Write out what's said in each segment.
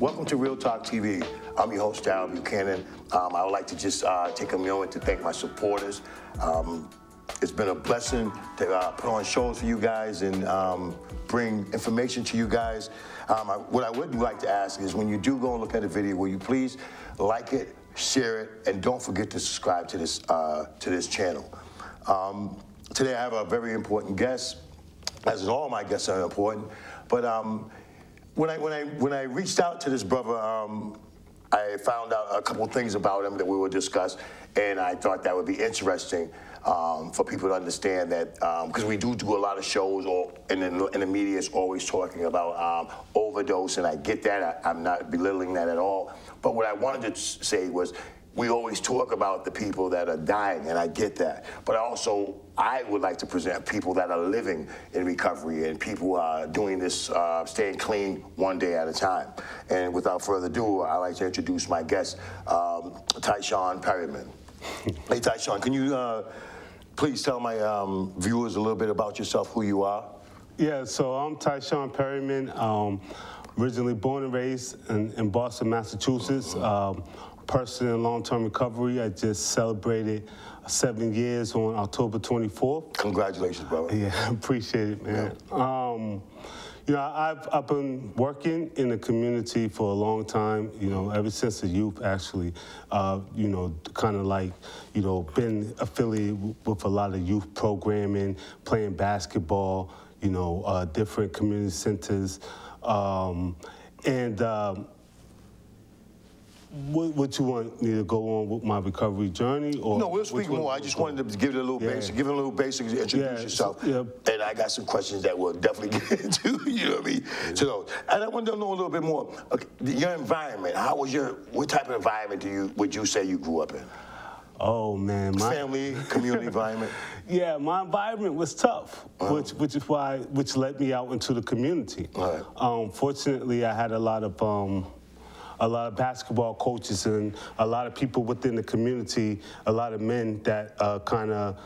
Welcome to Real Talk TV. I'm your host, Darryl Buchannan. I would like to just take a moment to thank my supporters. It's been a blessing to put on shows for you guys and bring information to you guys. What I would like to ask is when you do go and look at a video, will you please like it, share it, and don't forget to subscribe to this channel. Today I have a very important guest, as in all my guests are important. But when I reached out to this brother, I found out a couple things about him that we will discuss, and I thought that would be interesting for people to understand that, because we do a lot of shows, and the media is always talking about overdose, and I get that. I'm not belittling that at all. But what I wanted to say was, we always talk about the people that are dying, and I get that. But I would like to present people that are living in recovery and people doing this, staying clean one day at a time. And without further ado, I'd like to introduce my guest, Tyshaun Perryman. Hey, Tyshaun, can you please tell my viewers a little bit about yourself, who you are? Yeah, so I'm Tyshaun Perryman, originally born and raised in Boston, Massachusetts. Person in long-term recovery. I just celebrated 7 years on October 24th. Congratulations, brother. Yeah, appreciate it, man. Yeah. You know, I've been working in the community for a long time, you know, ever since the youth, actually. You know, kind of like, you know, been affiliated with a lot of youth programming, playing basketball, you know, different community centers. What you want me to go on with my recovery journey, or no? We'll speak more. I just wanted to give it a little basic, give it a little basic, introduce yourself, and I got some questions that we'll definitely get into. You know what I mean? Yeah. So, and I want to know a little bit more. Okay, your environment. How was what type of environment would you say you grew up in? Oh man, my family, community environment. Yeah, my environment was tough, which led me out into the community. Fortunately, I had a lot of basketball coaches and a lot of people within the community, a lot of men that kind of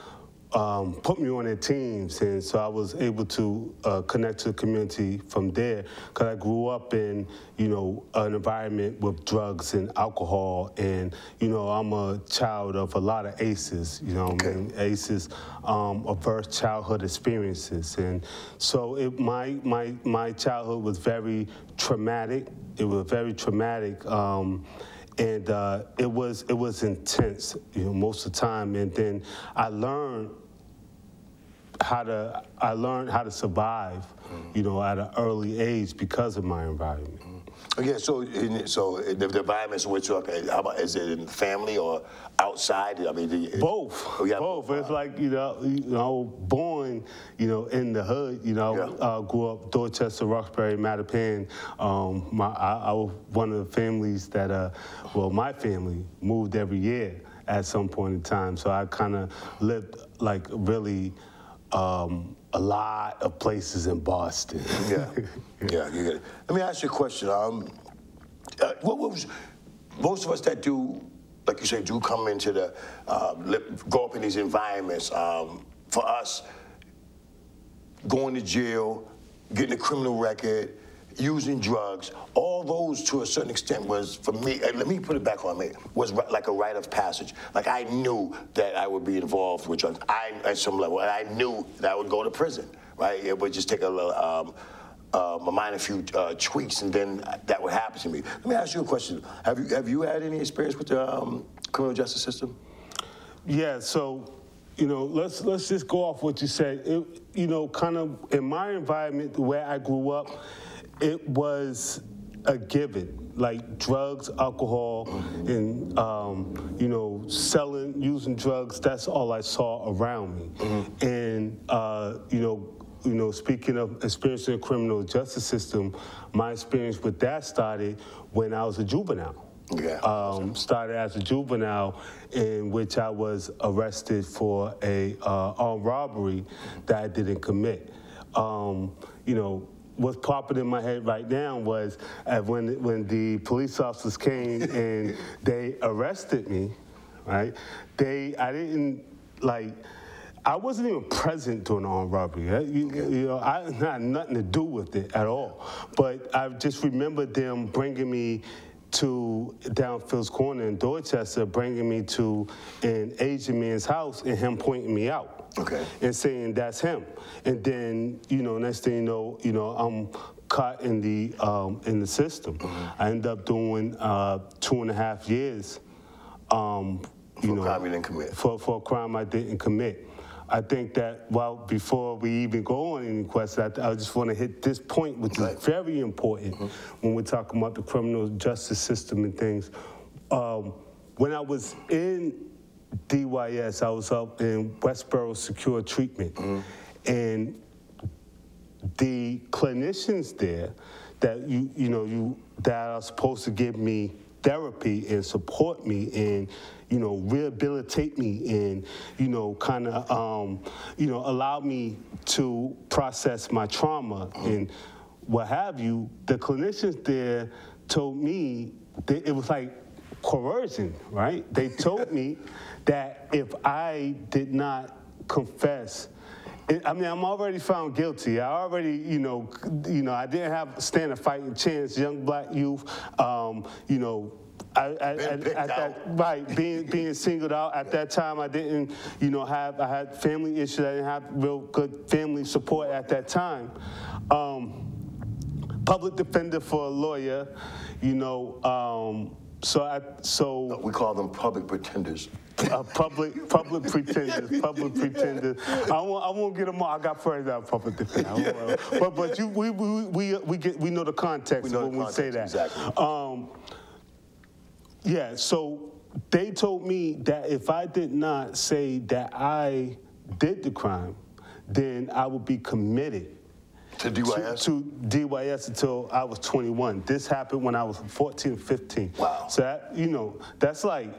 put me on their teams, and so I was able to connect to the community from there, because I grew up in, you know, an environment with drugs and alcohol, and, you know, I'm a child of a lot of ACEs, you know, I mean, ACEs, adverse childhood experiences, and so my childhood was very traumatic. It was very traumatic, and it was intense, you know, most of the time. And then I learned how to survive, you know, at an early age because of my environment. Okay, so the environments in which you're, how about, is it in family or outside? I mean, both. Both. It's like, you know, born, you know, in the hood. You know, grew up Dorchester, Roxbury, Mattapan. I was one of the families that, well, my family moved every year at some point in time. So I kind of lived like really a lot of places in Boston. Yeah, yeah, you get it. Let me ask you a question. What was most of us that do, like you say, do come into the grow up in these environments? For us, going to jail, getting a criminal record, using drugs, all those to a certain extent was, for me, and let me put it back on me, was like a rite of passage. Like I knew that I would be involved with drugs at some level, and I knew that I would go to prison, right? It would just take a little, a minor few tweaks, and then that would happen to me. Let me ask you a question. Have you had any experience with the criminal justice system? Yeah, so, you know, let's just go off what you said. You know, kind of in my environment, the way I grew up, it was a given, like drugs, alcohol, and, you know, using drugs, that's all I saw around me. And, you know, speaking of experiencing the criminal justice system, my experience with that started when I was a juvenile. Yeah. Started as a juvenile, in which I was arrested for a armed robbery that I didn't commit. You know, what's popping in my head right now was when the police officers came and they arrested me, right? I I wasn't even present during the armed robbery. I had nothing to do with it at all. But I just remember them bringing me to down Phil's Corner in Dorchester, bringing me to an Asian man's house and him pointing me out. Okay. And saying that's him. And then, next thing you know, I'm caught in the system. Mm-hmm. I ended up doing 2.5 years. For a crime you didn't commit. For a crime I didn't commit. I think that, well, before we even go on any questions, I just want to hit this point, which is very important when we're talking about the criminal justice system and things. When I was in DYS, I was up in Westboro Secure Treatment, and the clinicians there that that are supposed to give me therapy and support me and rehabilitate me and kind of allow me to process my trauma and what have you. The clinicians there told me that it was like coercion, right? They told me that if I did not confess, I mean, I'm already found guilty. I already, I didn't stand a fighting chance. Young black youth, being singled out at that time. I didn't, I had family issues. I didn't have real good family support at that time. Public defender for a lawyer, So we call them public pretenders. Public pretenders, public pretenders. I won't get them all. I got friends that are public defenders. But we know the context when we say that. Exactly. Yeah. So they told me that if I did not say that I did the crime, then I would be committed. To DYS? To DYS until I was 21. This happened when I was 14, 15. Wow. So that, that's like,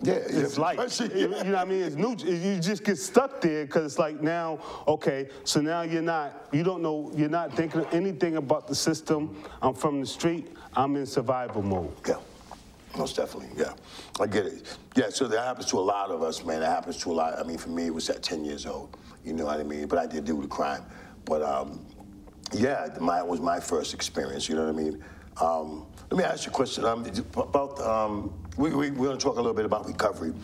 it's like, you know what I mean? It's new. You just get stuck there because it's like now, okay, so now you're not thinking anything about the system. I'm from the street. I'm in survival mode. Yeah. Most definitely, yeah. I get it. Yeah, so that happens to a lot of us, man. That happens to a lot. I mean, for me, it was at 10 years old. You know what I mean? But I did do the crime. But, yeah, it was my first experience, you know what I mean? Let me ask you a question about, we're going to talk a little bit about recovery.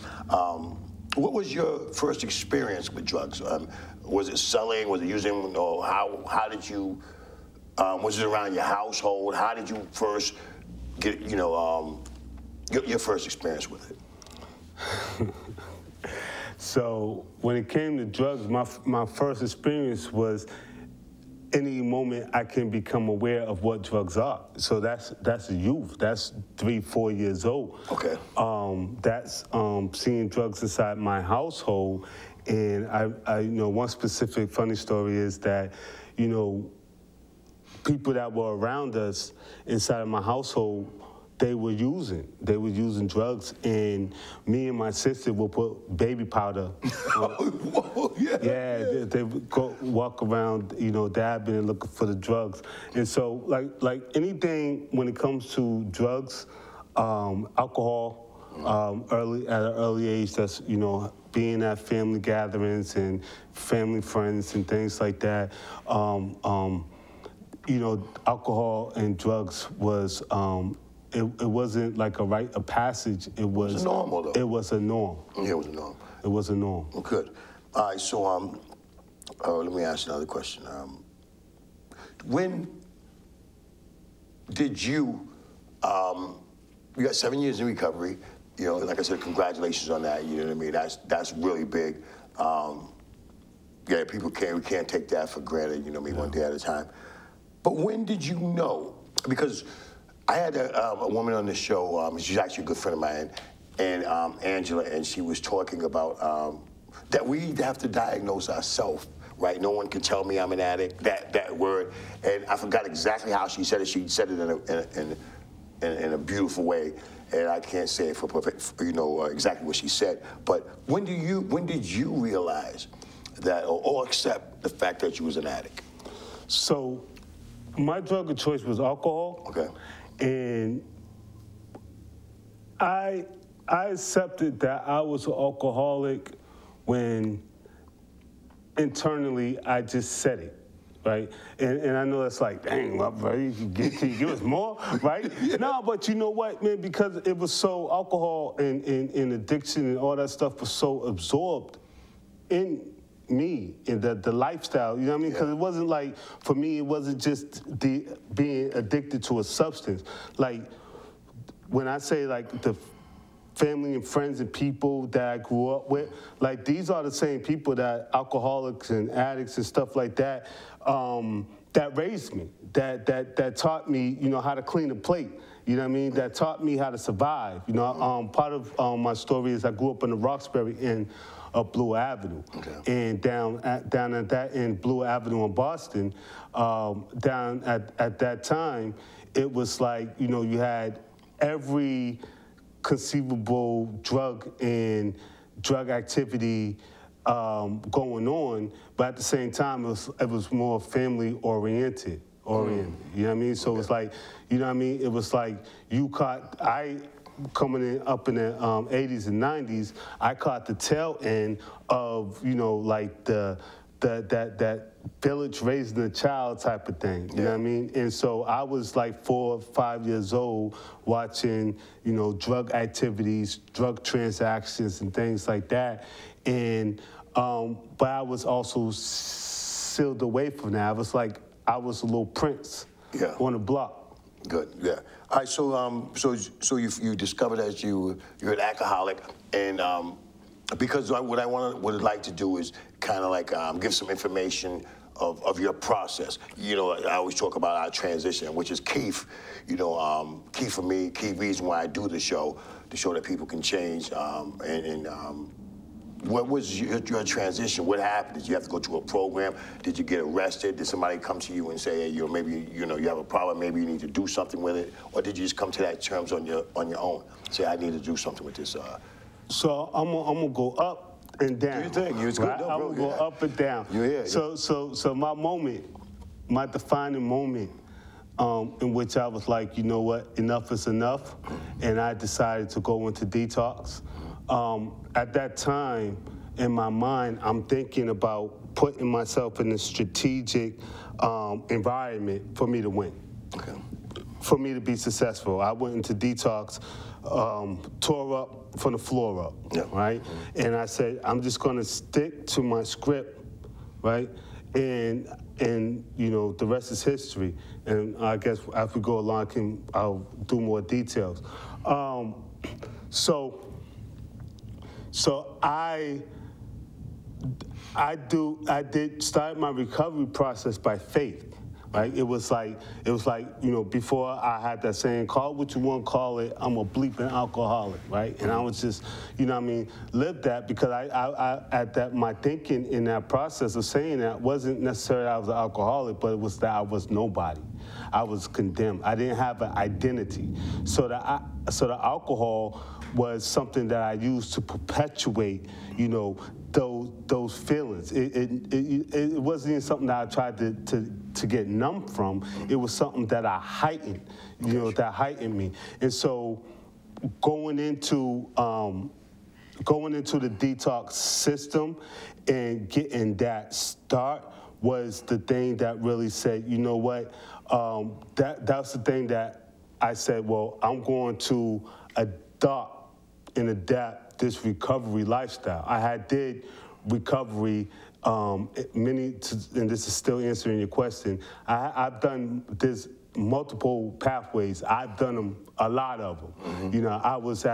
What was your first experience with drugs? Was it selling? Was it using? Or how did you, was it around your household? How did you first get, your first experience with it? So when it came to drugs, my first experience was any moment I can become aware of what drugs are. So that's youth. That's 3, 4 years old. Okay. That's seeing drugs inside my household, and I one specific funny story is that people that were around us inside of my household, they were using drugs, and me and my sister would put baby powder. They would go walk around, dabbing and looking for the drugs. And so, like anything when it comes to drugs, alcohol, at an early age, that's being at family gatherings and family friends and things like that. Alcohol and drugs was. It wasn't like a rite of passage. It was normal, though. It was a norm. Yeah, it was a norm. It was a norm. Well, good. All right, so let me ask you another question. When did you got 7 years in recovery. Like I said, congratulations on that. You know what I mean? That's really big. Yeah, we can't take that for granted. You know what I mean? One day at a time. But when did you know? Because I had a woman on this show, she's actually a good friend of mine, and Angela, and she was talking about that we have to diagnose ourselves, right? No one can tell me I'm an addict, that word. And I forgot exactly how she said it. She said it in a beautiful way, and I can't say it for perfect, exactly what she said. But when did you realize that, or accept the fact that you was an addict? So my drug of choice was alcohol. Okay. And I accepted that I was an alcoholic when internally I just said it. Right, and I know it's like, dang, well, bro, can you give us more, right? No, but you know what, man, because it was so, alcohol and addiction and all that stuff was so absorbed in me, in the lifestyle, you know what I mean? Because it wasn't like, for me, it wasn't just being addicted to a substance. Like, when I say like the family and friends and people that I grew up with, like these are the same people that alcoholics and addicts and stuff like that, that raised me, that taught me, you know, how to clean a plate. You know what I mean? That taught me how to survive. You know, part of my story is I grew up in the Roxbury end of Blue Avenue, and down at that end, Blue Avenue in Boston, down at that time, it was like, you know, you had every conceivable drug and drug activity going on, but at the same time, it was more family oriented. You know what I mean? So it was like, you know what I mean? It was like coming in up in the 80s and 90s, I caught the tail end of, you know, like that village raising a child type of thing, you know what I mean? And so I was like 4 or 5 years old watching, you know, drug activities, drug transactions and things like that. And, but I was also sealed away from that. I was like, I was a little prince on the block. Good, yeah. All right, so you discovered that you're an alcoholic, and because what I would like to do is kind of like give some information of your process. You know, I always talk about our transition, which is key, you know, key for me, key reason why I do the show, to show that people can change. What was your transition? What happened? Did you have to go to a program? Did you get arrested? Did somebody come to you and say, hey, maybe you have a problem, maybe you need to do something with it? Or did you just come to that terms on your own? Say, I need to do something with this. So I'm gonna go up and down. Do your thing. It's good. Right? I'm gonna go up and down. Yeah. So my moment, my defining moment, in which I was like, you know what, enough is enough, and I decided to go into detox. At that time, in my mind, I'm thinking about putting myself in a strategic environment for me to win, for me to be successful. I went into detox, tore up from the floor up, right? And I said, I'm just gonna stick to my script, right? And you know, the rest is history. And I guess as we go along, I'll do more details. So I did start my recovery process by faith, right? It was like, you know, before I had that saying, call it what you want to call it, I'm a bleeping alcoholic, right? And I was just, you know what I mean, lived that, because my thinking in that process of saying that wasn't necessarily I was an alcoholic, but it was that I was nobody. I was condemned. I didn't have an identity. So the alcohol was something that I used to perpetuate, you know, those feelings. It wasn't even something that I tried to get numb from. It was something that I heightened, you know, that heightened me. And so going into the detox system and getting that start was the thing that really said, you know what, that's the thing that I said, well, I'm going to adopt and adapt this recovery lifestyle. I did recovery and this is still answering your question, I've done this multiple pathways. I've done them, a lot of them. You know, I was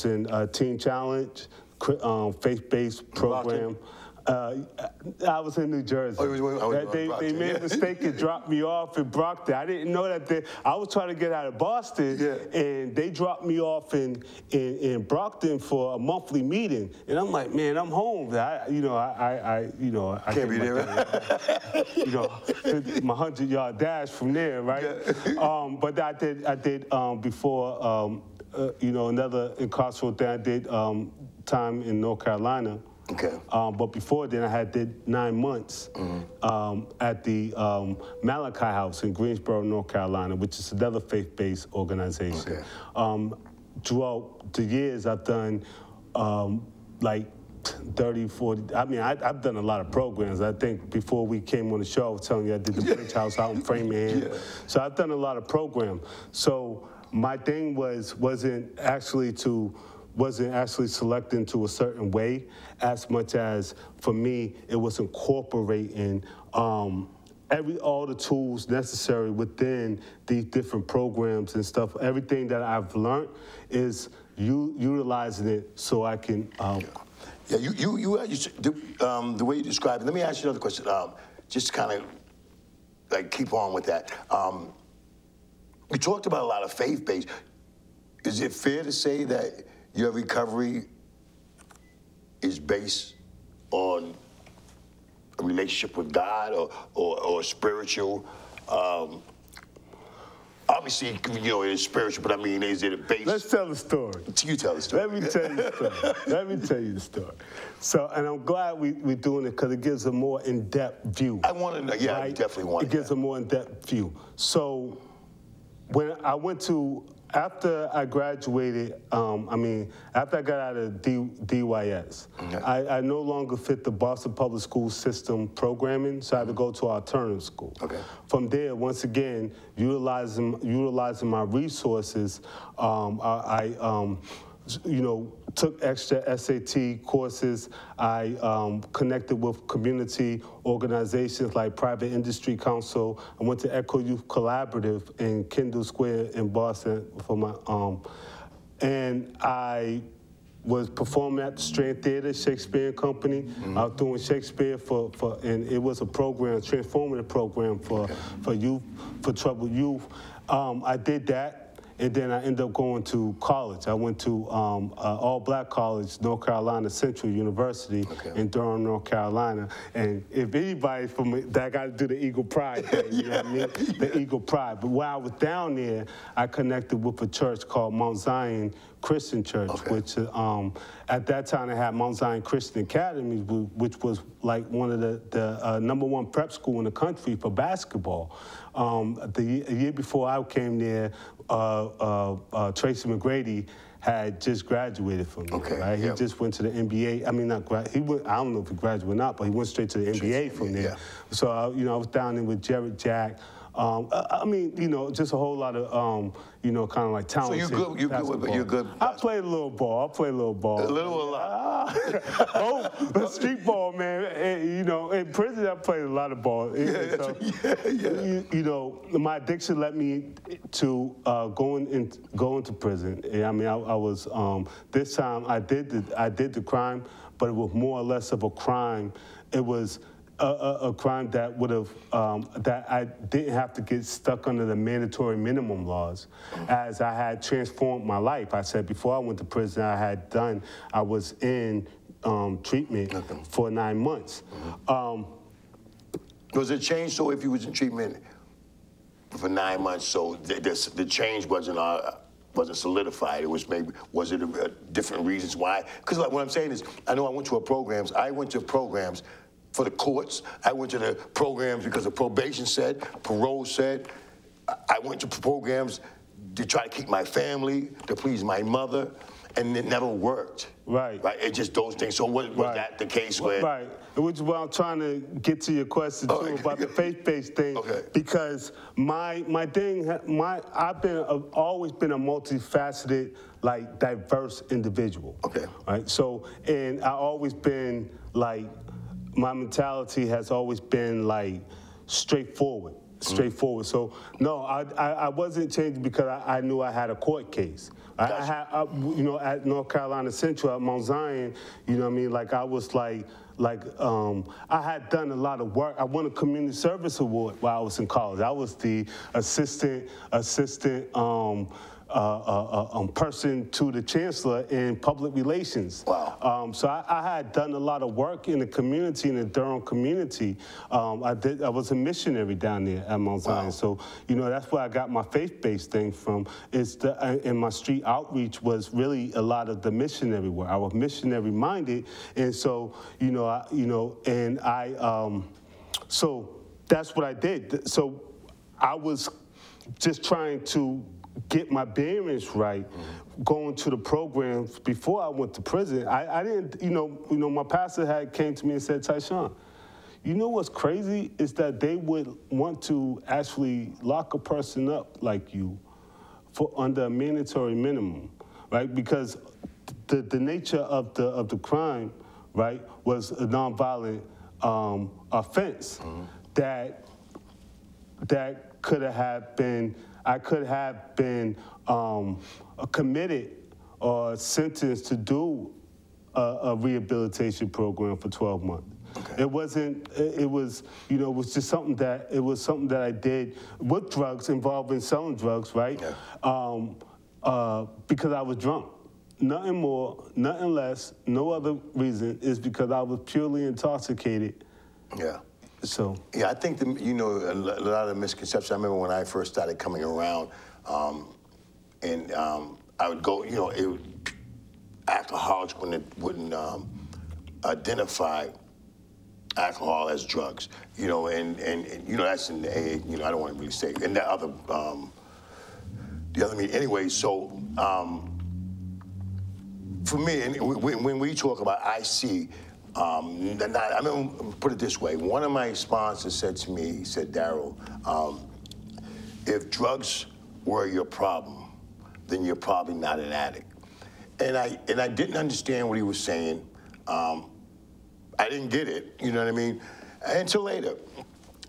in Teen Challenge, faith-based program. I was in New Jersey. They made a mistake and dropped me off in Brockton. I didn't know that I was trying to get out of Boston, and they dropped me off in Brockton for a monthly meeting. And I'm like, man, I'm home. I can't be there. You know, my 100-yard dash from there, right? But I did before, you know, another incarceral thing. I did time in North Carolina. But before then, I did 9 months at the Malachi House in Greensboro, North Carolina, which is another faith-based organization. Throughout the years, I've done like 30, 40, I mean, I've done a lot of programs. I think before we came on the show, I was telling you I did the Bridge House out in Framingham. Yeah. So I've done a lot of programs. So my thing wasn't actually selecting to a certain way as much as, for me, it was incorporating all the tools necessary within these different programs and stuff. Everything that I've learned is utilizing it so I can. Yeah, the way you describe it. Let me ask you another question. Just kind of like keep on with that. We talked about a lot of faith-based. Is it fair to say that your recovery is based on a relationship with God or spiritual? Obviously, you know, it's spiritual, but I mean, is it based? Let's tell the story. You tell the story. Let me tell you the story. Let me tell you the story. So, and I'm glad we're doing it because it gives a more in-depth view. I want to know, yeah, right? I definitely want it. It gives a more in-depth view. So, when I went to, after I graduated, after I got out of DYS, okay. I no longer fit the Boston Public School system programming, so I had to go to alternative school. Okay. From there, once again, utilizing my resources, took extra SAT courses. I connected with community organizations like Private Industry Council. I went to Echo Youth Collaborative in Kendall Square in Boston for my, and I was performing at the Strand Theater, Shakespeare Company. Mm-hmm. I was doing Shakespeare and it was a program, a transformative program for youth, for troubled youth. I did that. And then I ended up going to college. I went to all-black college, North Carolina Central University in Durham, North Carolina. And if anybody from that got to do the Eagle Pride thing, you know what I mean? The Eagle Pride. But while I was down there, I connected with a church called Mount Zion Christian Church, which at that time they had Mount Zion Christian Academy, which was like one of the #1 prep school in the country for basketball. The year before I came there, Tracy McGrady had just graduated from there, right? He just went to the NBA. I mean, I don't know if he graduated or not, but he went straight to the NBA from there. Yeah. So, I was down there with Jared Jack. I mean, just a whole lot of, kind of like talent. So you're good. I played a little ball. A little or a lot? Street ball, man. In prison I played a lot of ball. My addiction led me to going into prison. I mean, I was this time I did the crime, but it was more or less of a crime. It was a crime that would have, that I didn't have to get stuck under the mandatory minimum laws, as I had transformed my life. I said before I went to prison, I was in treatment for 9 months. Was it changed so if you was in treatment for 9 months, so the change wasn't solidified? It was was it different reasons why? Because like what I'm saying is, I know I went to programs for the courts. I went to the programs because the probation said, parole said. I went to programs to try to keep my family, to please my mother, and it never worked. Right. Right. It's just those things. So was that the case where? Right. Which is why I'm trying to get to your question too about the faith-based thing. Because I've always been a multifaceted, like diverse individual. Right. So, and I always been like, my mentality has always been like straightforward. So no, I wasn't changing because I knew I had a court case. I had, at North Carolina Central at Mount Zion, like I was I had done a lot of work. I won a community service award while I was in college. I was the assistant person to the chancellor in public relations. Wow. So I had done a lot of work in the community, in the Durham community. I was a missionary down there at Mount Zion. Wow. So, that's where I got my faith-based thing from. And my street outreach was really a lot of the missionary work. I was missionary-minded, and so, so that's what I did. So I was just trying to get my bearings right, going to the programs before I went to prison. I didn't, you know, my pastor came to me and said, Tyshaun, you know what's crazy is that they would want to actually lock a person up like you for under a mandatory minimum, right? Because the nature of the crime, right, was a nonviolent offense that could have been, I could have been committed or sentenced to do a rehabilitation program for 12 months. Okay. It wasn't, it was, you know, it was just something that, it was something that I did with drugs, involving selling drugs, right? Yeah. Because I was drunk. Nothing more, nothing less, no other reason, is because I was purely intoxicated. Yeah. So. Yeah, I think, you know, a lot of misconceptions. I remember when I first started coming around, and I would go, you know, alcoholics wouldn't identify alcohol as drugs, you know, and you know, that's in the AA, you know, I don't want to really say, and the other meeting anyway. So for me, and when we talk about IC, I mean, put it this way, one of my sponsors said to me, he said, Darryl, if drugs were your problem, then you're probably not an addict. And I didn't understand what he was saying. I didn't get it, you know what I mean, until later.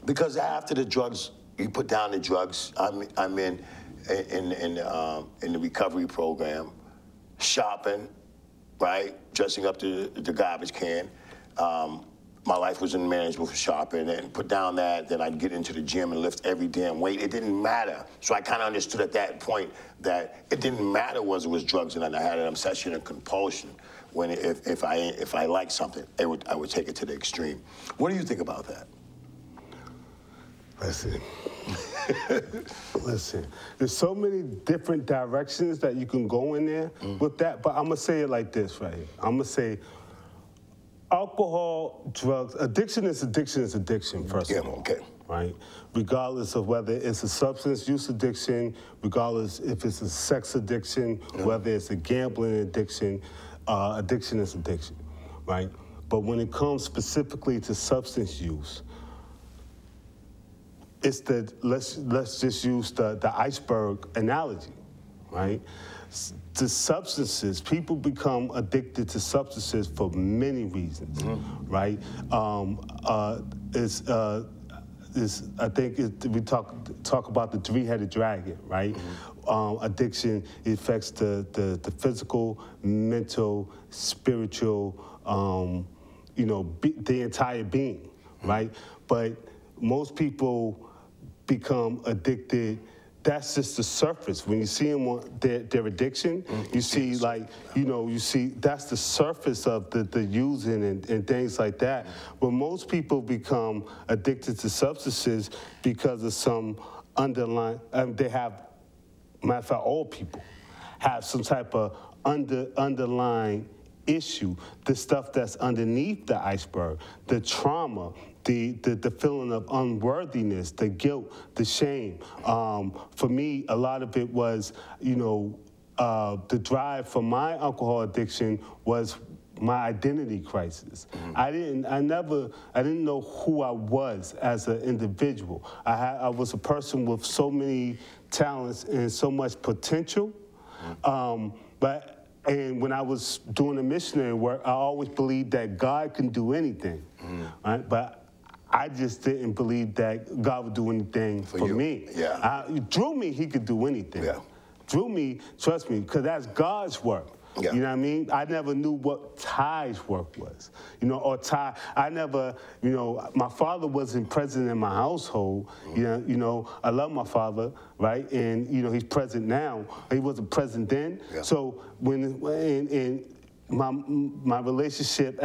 Because after the drugs, you put down the drugs, I'm in the recovery program, shopping, right, dressing up the garbage can. My life was in management for shopping, and put down that, then I'd get into the gym and lift every damn weight. It didn't matter. So I kind of understood at that point that it didn't matter whether it was drugs, and I had an obsession and compulsion. When if I liked something, I would take it to the extreme. What do you think about that? Listen, listen. There's so many different directions that you can go in there with that, but I'm gonna say it like this right here. I'm gonna say, alcohol, drugs, addiction is addiction, first of all. Okay. Right? Regardless of whether it's a substance use addiction, regardless if it's a sex addiction, whether it's a gambling addiction, addiction is addiction, right? But when it comes specifically to substance use, it's the, let's just use the iceberg analogy, right? The substances, people become addicted to substances for many reasons, right? I think we talk about the three-headed dragon, right? Addiction affects the physical, mental, spiritual, you know, the entire being, right? But most people become addicted. That's just the surface. When you see them on their addiction, you see, like, you know, you see that's the surface of the using and things like that. But most people become addicted to substances because of some underlying, they have, matter of fact, all people have some type of underlying issue, the stuff that's underneath the iceberg, the trauma, the feeling of unworthiness, the guilt, the shame. For me, a lot of it was, you know, the drive for my alcohol addiction was my identity crisis. I didn't know who I was as an individual. I was a person with so many talents and so much potential, and when I was doing the missionary work, I always believed that God can do anything, right? But I just didn't believe that God would do anything for me. Yeah. Through me, he could do anything. Yeah. Through me, trust me, because that's God's work. Yeah. You know what I mean? I never knew what Ty's work was. You know, or Ty, I never, you know, my father wasn't present in my household. You know, I love my father, right? And, you know, he's present now. He wasn't present then. Yeah. So when my relationship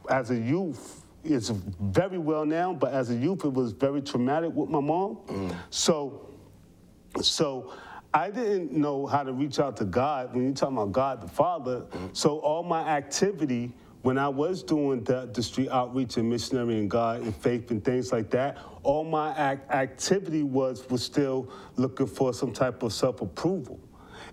as a youth, it's very well now, but as a youth, it was very traumatic with my mom. So I didn't know how to reach out to God when you're talking about God the Father. So all my activity when I was doing the street outreach and missionary and God and faith and things like that, all my activity was still looking for some type of self-approval.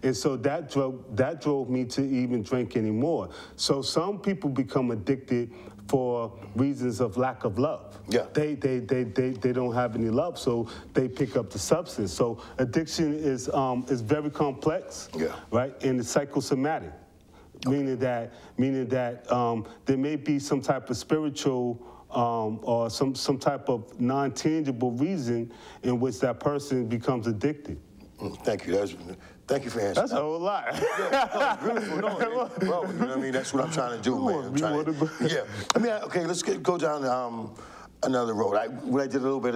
And so that drove me to even drink anymore. So some people become addicted for reasons of lack of love. Yeah. They don't have any love, so they pick up the substance. So addiction is very complex, yeah, right? And it's psychosomatic, meaning that there may be some type of spiritual or some type of non-tangible reason in which that person becomes addicted. Thank you. Thank you for answering. That's a whole lot. Yeah, no, it's beautiful. No, bro, you know what I mean? That's what I'm trying to do, man. Yeah. I mean, okay, let's go down another road. When I did a little bit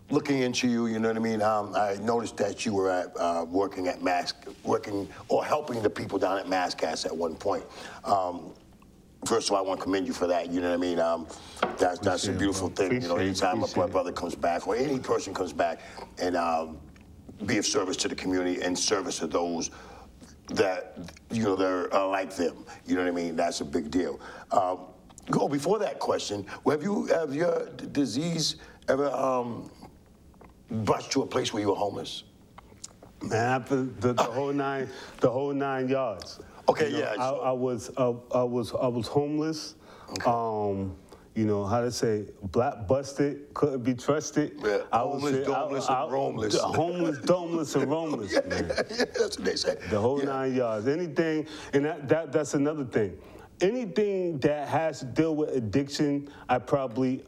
looking into you, you know what I mean? I noticed that you were at, working or helping the people down at MassCast at one point. First of all, I want to commend you for that. You know what I mean? That's a beautiful thing. You know, anytime a brother comes back or any person comes back and be of service to the community and service to those that, you know, they're like them. You know what I mean? That's a big deal. Before that question, have your disease ever brought you to a place where you were homeless? Man, the whole 9 yards. Okay, you know, yeah. I was homeless. Okay. You know, how to say, black busted, couldn't be trusted. Yeah, homeless, domeless, and roamless. Homeless, domeless, and roamless, yeah, man. Yeah, that's what they say. The whole 9 yards. Anything, and that's another thing. Anything that has to deal with addiction, I probably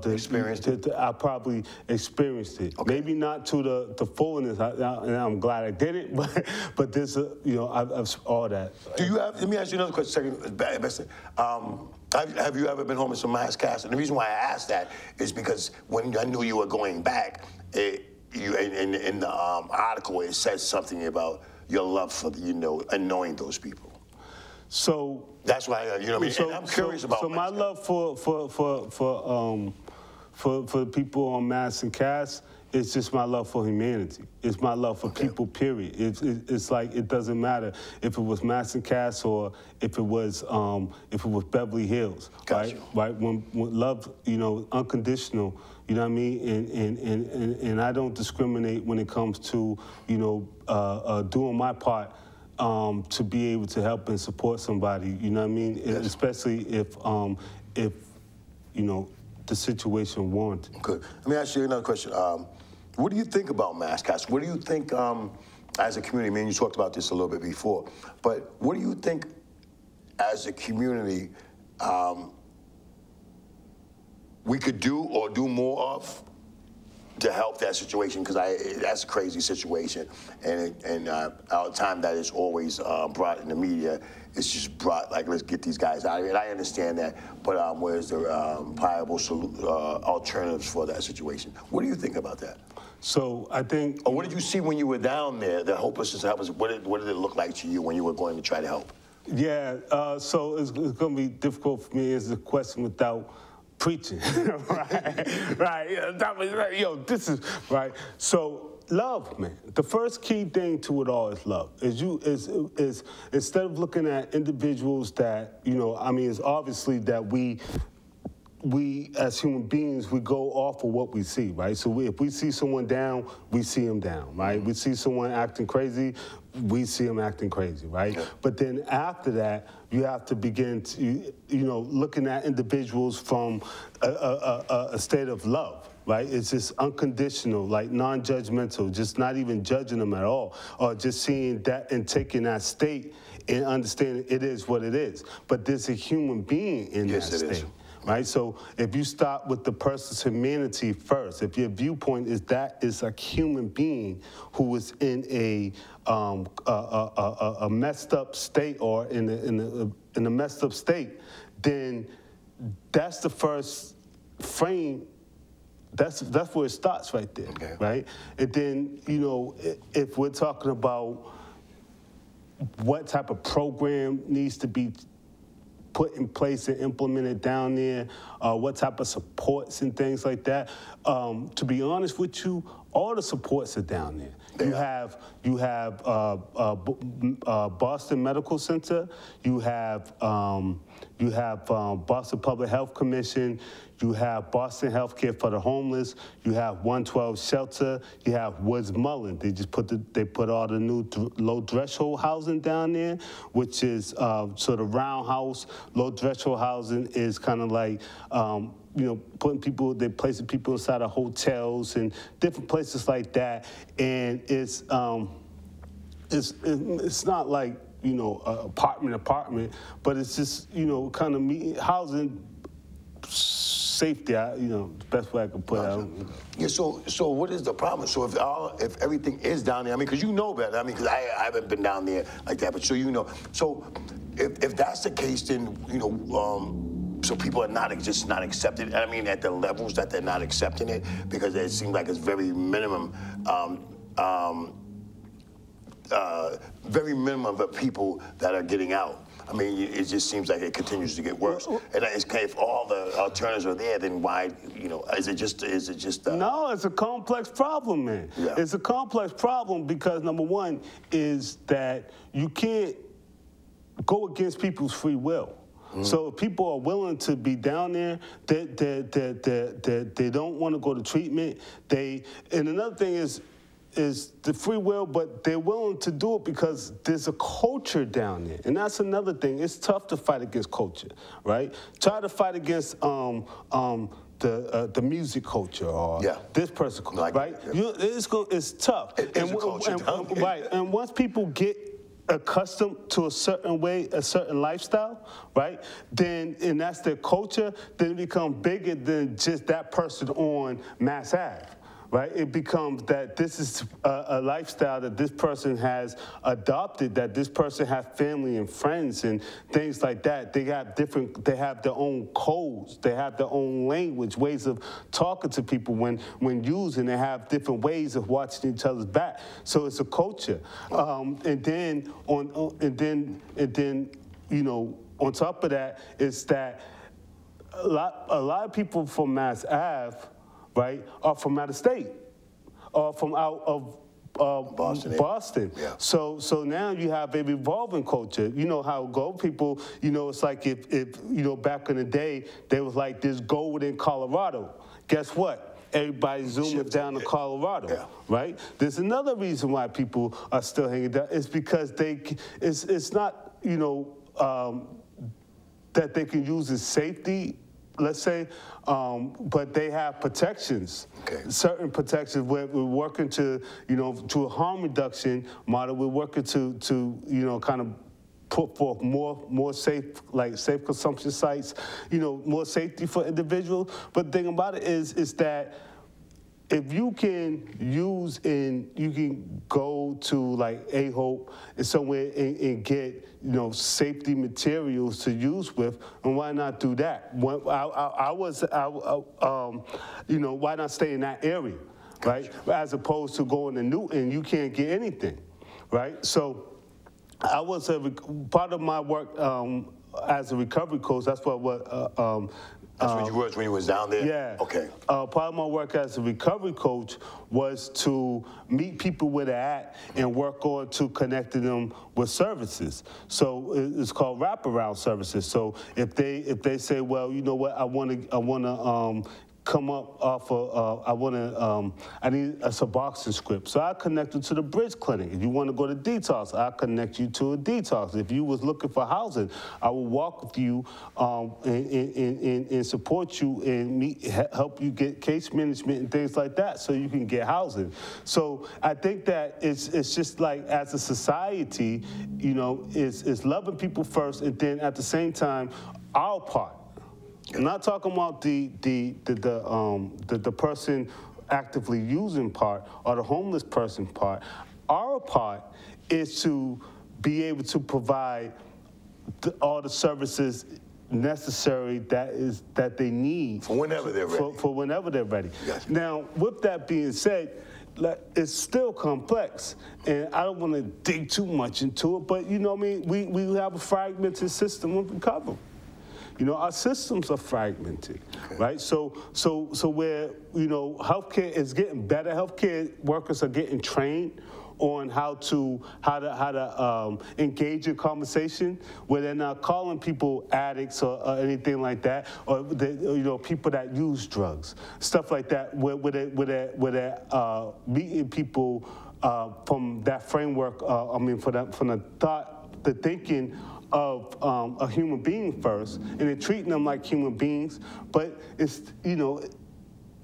experienced it. I probably experienced it. Okay. Maybe not to the fullness, and I'm glad I did it. But there's you know, I've all that. Do you have? Let me ask you another question. Have you ever been homeless in MassCast? And the reason why I asked that is because when I knew you were going back, in the article it says something about your love for knowing those people. So that's why you know what I mean. So, and I'm curious about. So my love for the people on Mass and Cast, it's just my love for humanity. It's my love for people, period. It's like it doesn't matter if it was Mass and Cast or if it was Beverly Hills, right? Right? When love, you know, unconditional, you know what I mean? And I don't discriminate when it comes to, you know, doing my part to be able to help and support somebody, you know what I mean? Yes. Especially if you know, the situation warranted. Good. Let me ask you another question. What do you think about MassCast? What do you think, as a community, I mean, you talked about this a little bit before, but what do you think, as a community, we could do or do more of to help that situation? Because that's a crazy situation, and all the time that is always brought in the media, it's just brought like, let's get these guys out of here. And I understand that, but where's the viable alternatives for that situation? What do you think about that? So I think. Or what did you see when you were down there? The hopelessness, what did it look like to you when you were going to try to help? Yeah. So it's going to be difficult for me as a question without preaching, right? Yo, this is right. So love, man. The first key thing to it all is love. Is instead of looking at individuals that, you know, I mean, it's obviously that we as human beings, we go off of what we see, right? So if we see someone down, we see them down, right? We see someone acting crazy, we see them acting crazy, right? Yeah. But then after that, you have to begin to, you know, looking at individuals from a state of love, right? It's just unconditional, like non-judgmental, just not even judging them at all, or just seeing that and taking that state and understanding it is what it is. But there's a human being in that state. Is. Right, so if you start with the person's humanity first, if your viewpoint is that is a human being who is in a messed up state or in a messed up state, then that's the first frame. That's where it starts right there, okay. Right? And then, you know, if we're talking about what type of program needs to be put in place and implemented down there, what type of supports and things like that. To be honest with you, all the supports are down there. You have Boston Medical Center. You have Boston Public Health Commission. You have Boston Healthcare for the Homeless. You have 112 Shelter. You have Woods Mullen. They just put all the new low threshold housing down there, which is sort of roundhouse. Low threshold housing is kind of like you know, they're placing people inside of hotels and different places like that, and it's not like, you know, apartment, but it's just, you know, kind of housing safety. You know, the best way I can put it out. Yeah. So what is the problem? So if everything is down there, I mean, because you know better. I mean, because I haven't been down there like that, but so you know. So if that's the case, then you know. So people are just not accepting. I mean, at the levels that they're not accepting it, because it seems like it's very minimum, very minimum of people that are getting out. I mean, it just seems like it continues to get worse. And if all the alternatives are there, then why? You know, is it just? No, it's a complex problem, man. Yeah. It's a complex problem because number one is that you can't go against people's free will. So if people are willing to be down there, they don't want to go to treatment. And another thing is the free will, but they're willing to do it because there's a culture down there. And that's another thing. It's tough to fight against culture, right? Try to fight against the music culture or this person, right? Yeah. It's tough. Right. And once people get accustomed to a certain way, a certain lifestyle, right? And that's their culture, then it becomes bigger than just that person on Mass Ave, right? It becomes that this is a lifestyle that this person has adopted, that this person has family and friends and things like that. They have their own codes, they have their own language, ways of talking to people when using. They have different ways of watching each other's back. So it's a culture. And then you know, on top of that, it's that a lot of people from Mass Ave, right, are from out of state, or from out of Boston. Yeah. So now you have a revolving culture. You know how gold people, you know, it's like if you know, back in the day, they was like, there's gold in Colorado. Guess what? Everybody's zooming down to Colorado, right? There's another reason why people are still hanging down. It's because it's not, you know, that they can use as safety, let's say, but they have protections, certain protections. We're working to, you know, to a harm reduction model. We're working to you know, kind of put forth more safe, like safe consumption sites, you know, more safety for individuals. But the thing about it is that if you can use and you can go to like A-Hope and somewhere and get, you know, safety materials to use with, and why not do that? You know, why not stay in that area, right? As opposed to going to Newton, you can't get anything, right? So I was part of my work as a recovery coach. That's what that's what you were when you was down there? Yeah. Okay. Part of my work as a recovery coach was to meet people where they're at and work on to connecting them with services. So it's called wraparound services. So if they say, well, you know what, I want to come up off of, I need a Suboxone script. So I connect you to the Bridge Clinic. If you want to go to detox, I'll connect you to a detox. If you was looking for housing, I will walk with you and support you and help you get case management and things like that so you can get housing. So I think that it's just like, as a society, you know, it's loving people first, and then at the same time, our part. I'm not talking about the person actively using part or the homeless person part. Our part is to be able to provide all the services necessary that they need for whenever they're ready. For whenever they're ready. Gotcha. Now, with that being said, it's still complex, and I don't want to dig too much into it. But you know what I mean? We have a fragmented system of recovery. You know, our systems are fragmented, right? So where, you know, healthcare is getting better, healthcare workers are getting trained on how to engage in conversation, where they're not calling people addicts or anything like that, or you know, people that use drugs, stuff like that, where they're meeting people from that framework. I mean, from the thought, the thinking of a human being first, and they're treating them like human beings. But it's, you know,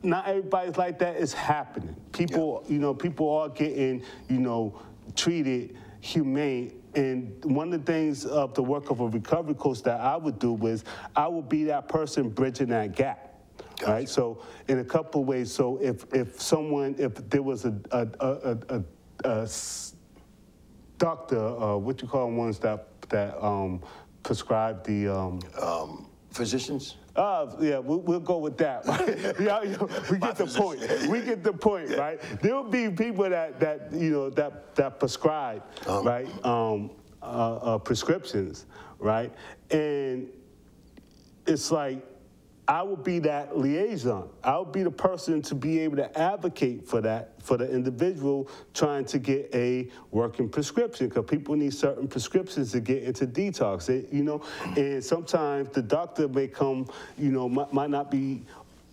not everybody's like that. It's happening. People, you know, people are getting, you know, treated humane. And one of the things of the work of a recovery coach that I would do was I would be that person bridging that gap. Gotcha. Right. So in a couple of ways. So if there was a doctor, what you call them, ones that prescribe the physicians. Yeah, we'll go with that. Right? Yeah, we get the point. We get the point, right? There'll be people that you know that prescribe, right, prescriptions, right, and it's like I would be that liaison. I would be the person to be able to advocate for that, for the individual trying to get a working prescription, because people need certain prescriptions to get into detox, you know, and sometimes the doctor may come, you know, might not be,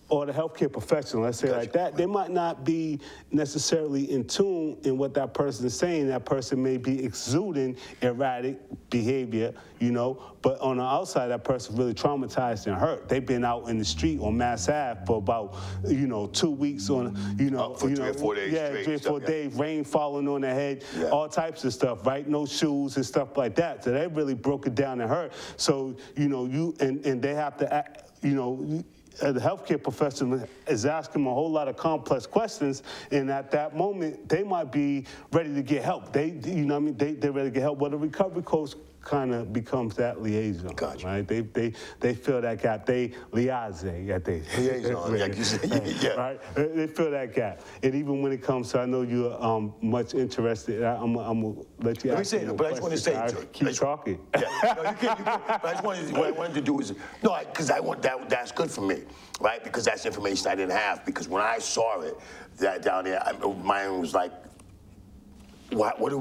or the healthcare professional, let's say like that, they might not be necessarily in tune in what that person is saying. That person may be exuding erratic behavior, you know, but on the outside, that person really traumatized and hurt. They've been out in the street on Mass Ave for about, you know, 2 weeks on, you know, for 3 or 4 days. Yeah, 3 or 4 days, rain falling on their head, all types of stuff, right? No shoes and stuff like that. So they really broke it down and hurt. So, you know, and they have to, you know, the healthcare professional is asking them a whole lot of complex questions, and at that moment, they might be ready to get help. They, you know what I mean? They're ready to get help. Well, the recovery coach kind of becomes that liaison, right? They fill that gap. They liaison, like you said, right? They fill that gap. And even when it comes to, I know you're much interested. I'm gonna let you. Let me say it, but I just want to say, keep talking. Yeah, no, you can't. But I just wanted, what I wanted to do is, no, because I want that. That's good for me, right? Because that's information I didn't have. Because when I saw it, that down there, mine was like, what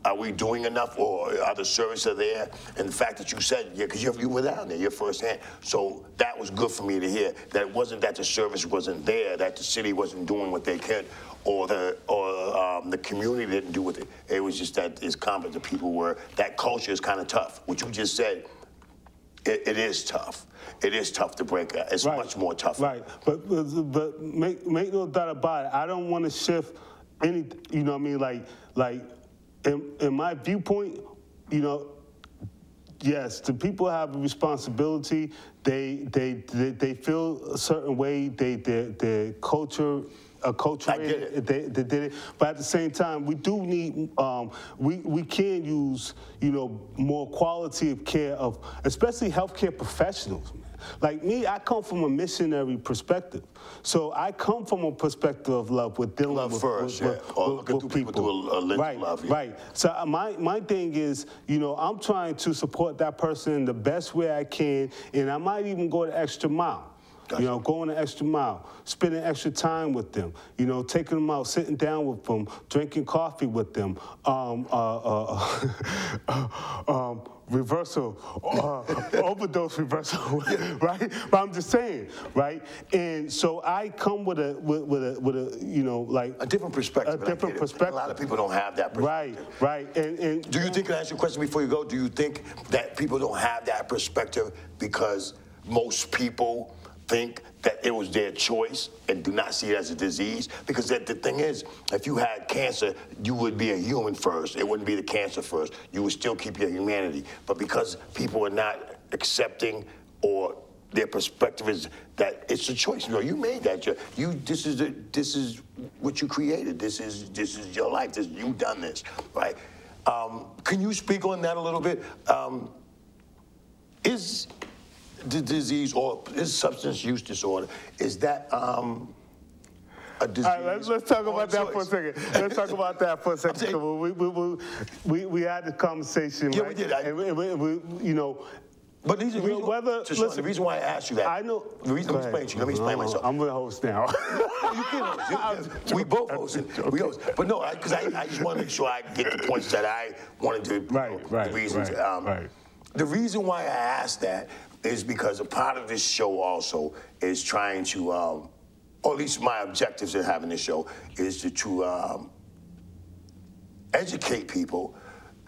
are we doing enough, or are the services there? And the fact that you said, yeah, because you were down there, you're firsthand. So that was good for me to hear, that it wasn't that the service wasn't there, that the city wasn't doing what they could, or the community didn't do what it was just that it's common, the people were, that culture is kind of tough. What you just said, it is tough. It is tough to break that. It's much more tough. Right, but make no doubt about it. I don't want to shift any, you know what I mean, like in my viewpoint, you know, yes, the people have a responsibility. They feel a certain way. Their culture. They did it, but at the same time, we do need we can use, you know, more quality of care of, especially healthcare professionals. Man. Like me, I come from a missionary perspective, so I come from a perspective of love with dealing with people through a lens of love. Right. So my thing is, you know, I'm trying to support that person the best way I can, and I might even go the extra mile. Gotcha. You know, going the extra mile, spending extra time with them, you know, taking them out, sitting down with them, drinking coffee with them, reversal, overdose reversal, right? But I'm just saying, right? And so I come with a you know, like a different perspective. A different perspective. A lot of people don't have that perspective. Right. And do you think, can I ask you a question before you go? Do you think that people don't have that perspective because most people think that it was their choice and do not see it as a disease? Because the thing is, if you had cancer, you would be a human first. It wouldn't be the cancer first. You would still keep your humanity. But because people are not accepting, or their perspective is that it's a choice. You know, you made that. This is what you created. This is your life. You've done this, right? Can you speak on that a little bit? Is the disease, or is substance use disorder, is that a disease? All right, let's talk about that for a second. Let's talk about that for a second. We had the conversation, yeah, right? We did. And we, you know, But these are the reason why I asked you that. I know. The reason, let me explain myself. I'm the host now. You can host. We both host. We host. But no, because I just want to make sure I get the points that I wanted to. Right. The reasons. The reason why I asked that is because a part of this show also is trying to, or at least my objectives in having this show is to educate people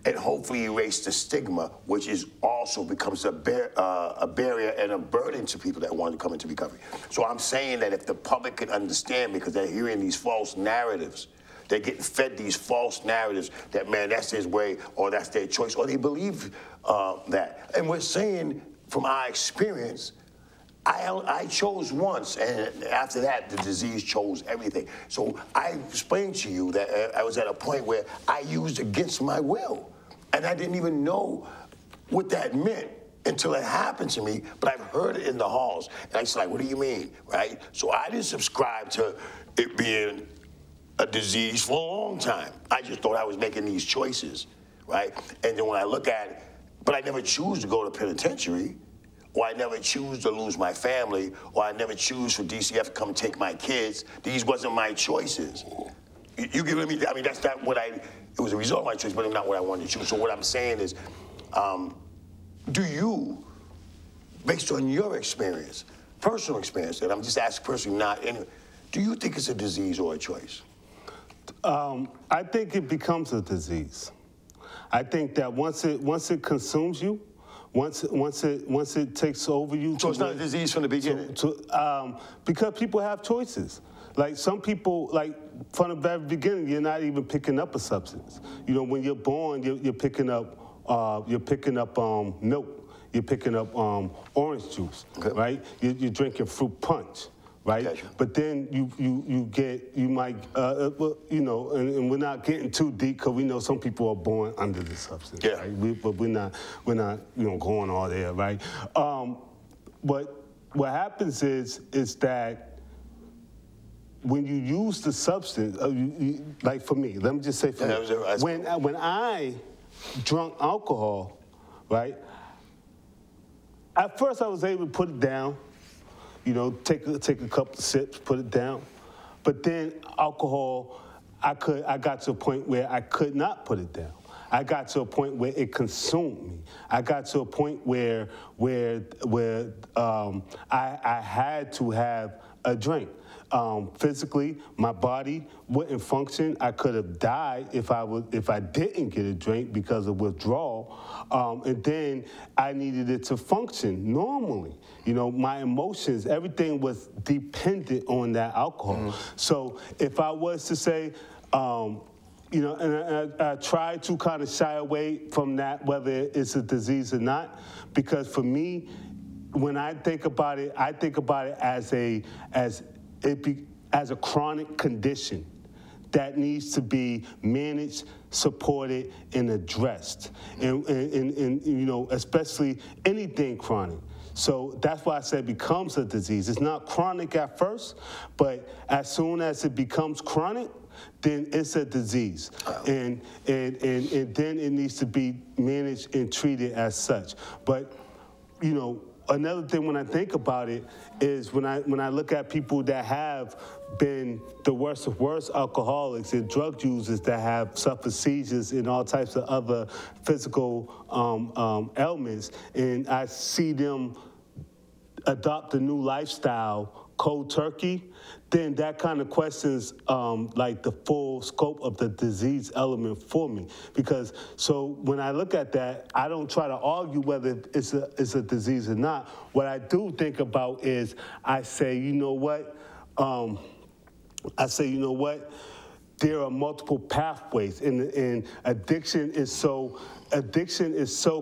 and hopefully erase the stigma, which is also becomes a barrier and a burden to people that want to come into recovery. So I'm saying that if the public can understand, because they're hearing these false narratives, they're getting fed these false narratives that, man, that's his way, or that's their choice, or they believe that. And we're saying, from our experience, I chose once, and after that, the disease chose everything. So I explained to you that I was at a point where I used against my will, and I didn't even know what that meant until it happened to me, but I've heard it in the halls, and I was like, what do you mean, right? So I didn't subscribe to it being a disease for a long time. I just thought I was making these choices, right? And then when I look at it, but I never choose to go to penitentiary, or I never choose to lose my family, or I never choose for DCF to come take my kids. These wasn't my choices. You get what I mean? I mean, that's not what it was a result of my choice, but not what I wanted to choose. So what I'm saying is, do you, based on your experience, personal experience, and I'm just asking personally, not any, do you think it's a disease or a choice? I think it becomes a disease. I think that once it consumes you, once it takes over you. So it's not a disease from the beginning? Because people have choices. Like some people, like from the very beginning, you're not even picking up a substance. You know, when you're born, you're picking up milk. You're picking up orange juice, right? You're drinking fruit punch. Right, gotcha. But then you might, you know, and we're not getting too deep because we know some people are born under the substance, right? But we're not, you know, going all there, right? But what happens is that when you use the substance, like for me, let me just say for me, when I drunk alcohol, right? At first I was able to put it down. You know, take a couple of sips, put it down. But then alcohol, I got to a point where I could not put it down. I got to a point where it consumed me. I got to a point where I had to have a drink. Physically, my body wouldn't function. I could have died if I didn't get a drink because of withdrawal. And then I needed it to function normally. You know, my emotions, everything was dependent on that alcohol. Mm-hmm. So if I was to say, you know, and I try to kind of shy away from that, whether it's a disease or not, because for me, when I think about it as a chronic condition that needs to be managed, supported, and addressed. And you know, especially anything chronic. So that's why I said it becomes a disease. It's not chronic at first, but as soon as it becomes chronic, then it's a disease. And then it needs to be managed and treated as such. But, you know, another thing when I think about it is when I look at people that have been the worst of worst alcoholics and drug users that have suffered seizures and all types of other physical ailments, and I see them adopt a new lifestyle cold turkey, then that kind of questions like the full scope of the disease element for me. Because so when I look at that, I don't try to argue whether it's a disease or not. What I do think about is I say, you know what? There are multiple pathways, and addiction is so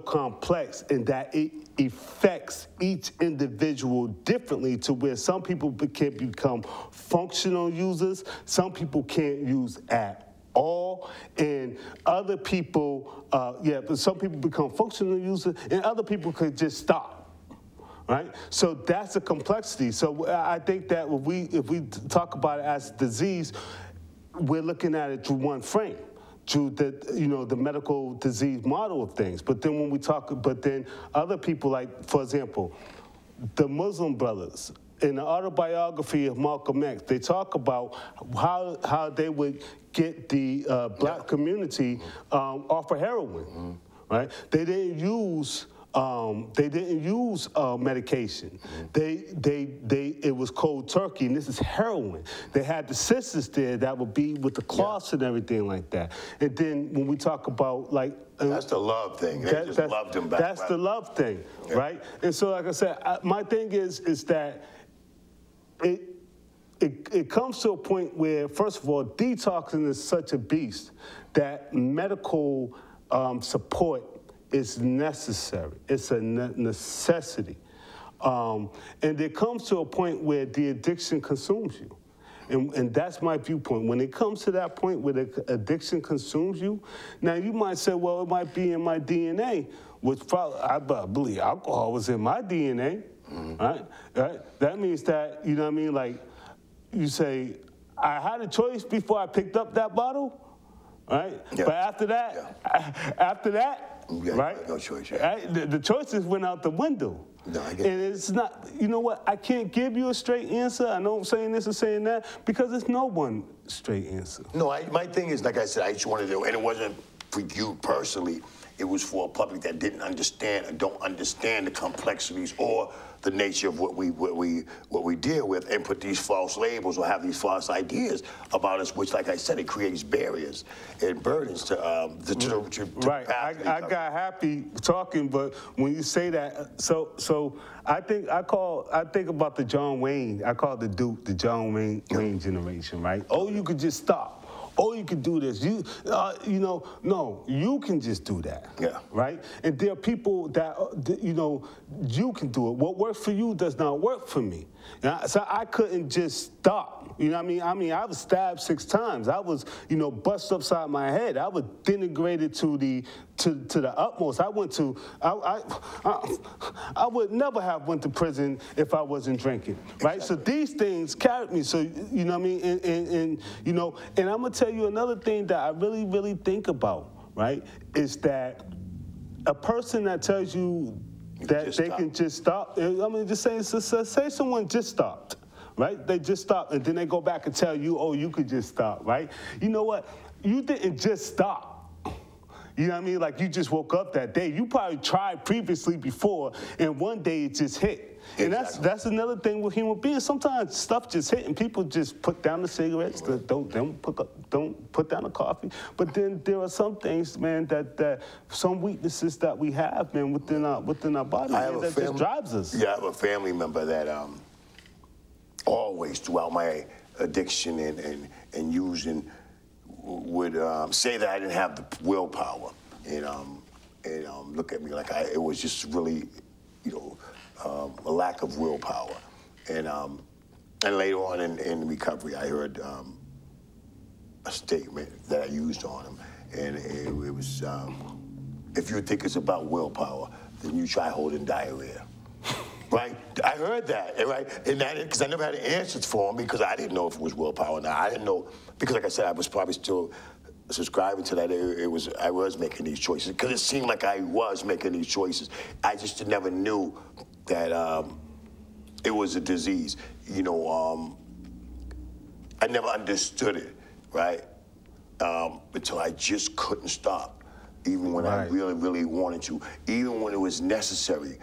complex in that it affects each individual differently, to where some people can become functional users, some people can't use at all, and other people, but some people become functional users, and other people could just stop. Right? So that's a complexity. So I think that if we talk about it as a disease, we're looking at it through one frame. to the medical disease model of things. But then when we talk, but then other people, like, for example, the Muslim brothers, in the autobiography of Malcolm X, they talk about how they would get the black community off of heroin, right? They didn't use medication. It was cold turkey, and this is heroin. They had the sisters there that would be with the cloths and everything like that. And then when we talk about, like, that's the love thing. They just loved them back. That's the love thing, right? And so, like I said, my thing is that it comes to a point where, first of all, detoxing is such a beast that medical support is necessary. It's a necessity. And it comes to a point where the addiction consumes you. And that's my viewpoint. When it comes to that point where the addiction consumes you, now you might say, well, it might be in my DNA, which probably, I believe alcohol was in my DNA, right? That means that, you know what I mean, like, you say, I had a choice before I picked up that bottle, right? Yeah. But after that, right? No choice. Right? The choices went out the window. No, I get it. And it's not, you know what, I can't give you a straight answer. I know I'm saying this and saying that, because there's no one straight answer. No, my thing is, like I said, I just wanted to, and it wasn't for you personally, it was for a public that didn't understand or don't understand the complexities or the nature of what we deal with, and put these false labels or have these false ideas about us, which, like I said, it creates barriers and burdens to right. I got happy talking, but when you say that, so I think about the John Wayne. I call it the Duke, the John Wayne generation, right? Oh, you could just stop. Oh, you can do this. No, you can just do that. Yeah. Right? And there are people that, you can do it. What works for you does not work for me. So I couldn't just stop. You know what I mean? I was stabbed 6 times. I was, bust upside my head. I was denigrated to the utmost. I would never have went to prison if I wasn't drinking, right? Exactly. So these things carried me. So, you know what I mean? And I'm going to tell you another thing that I really, really think about, right, is that a person that tells you that they can just stop, I mean, just say someone just stopped. Right? They just stop, and then they go back and tell you, oh, you could just stop, right? You know what? You didn't just stop. You know what I mean? Like, you just woke up that day. You probably tried previously before, and one day it just hit. And that's another thing with human beings. Sometimes stuff just hit, and people just put down the cigarettes, don't put down the coffee. But then there are some things, man, that some weaknesses that we have, man, within our body, man, that just drives us. Yeah, I have a family member that always throughout my addiction and using would say that I didn't have the willpower, and look at me like it was just really, a lack of willpower. And later on in recovery, I heard a statement that I used on him, and it was, if you think it's about willpower, then you try holding diarrhea. Right? I heard that, right? And because I never had answers for him, because I didn't know if it was willpower or not. I didn't know, because like I said, I was probably still subscribing to that. I was making these choices, because it seemed like I was making these choices. I just never knew that it was a disease. I never understood it, right? Until I just couldn't stop, even when I really, really wanted to, even when it was necessary.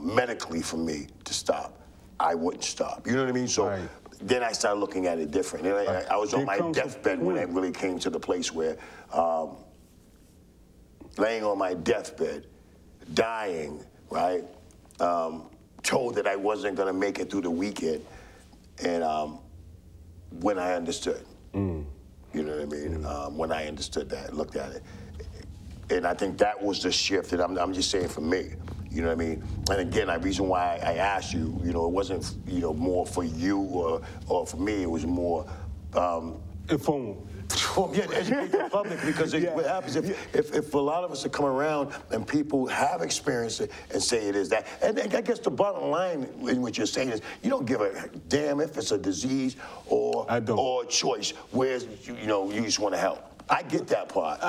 Medically for me to stop, I wouldn't stop. You know what I mean? So then I started looking at it different. And I was on my deathbed when it really came to the place where laying on my deathbed, dying, right? Told that I wasn't going to make it through the weekend. And when I understood, you know what I mean? When I understood that, looked at it. And I think that was the shift, and I'm just saying for me. You know what I mean? And again, the reason why I asked you, it wasn't, more for you or for me. It was more informal. Yeah, to educate the public, because what happens if a lot of us are coming around and people have experienced it and say it is that, and I guess the bottom line in what you're saying is you don't give a damn if it's a disease or a choice, whereas you just want to help. I get that part.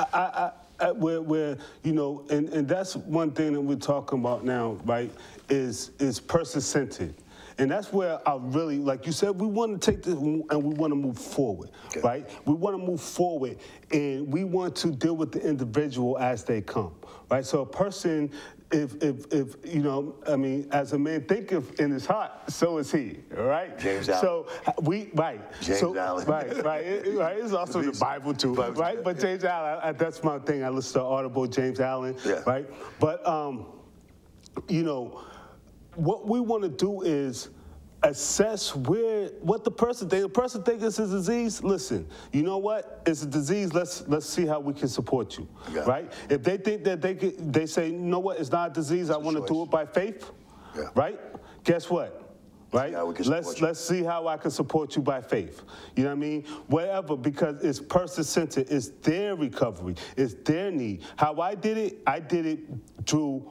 Where you know, and that's one thing that we're talking about now, right? Is person-centered. And that's where I really, like you said, we want to take this and we want to move forward, right? We want to move forward and we want to deal with the individual as they come, right? So a person, if you know, I mean, as a man thinketh in his heart, so is he, right? James Allen. So James Allen. Right. It's also in the Bible too, right? But James Allen, that's my thing. I listen to Audible, James Allen, right? But, you know, what we want to do is assess what the person thinks. The person thinks it's a disease. Listen, you know what? It's a disease. Let's see how we can support you, right? If they think that they say, you know what? It's not a disease. I want to do it by faith, right? Guess what? Right? Let's see how I can support you by faith. You know what I mean? Whatever, because it's person-centered. It's their recovery. It's their need. How I did it through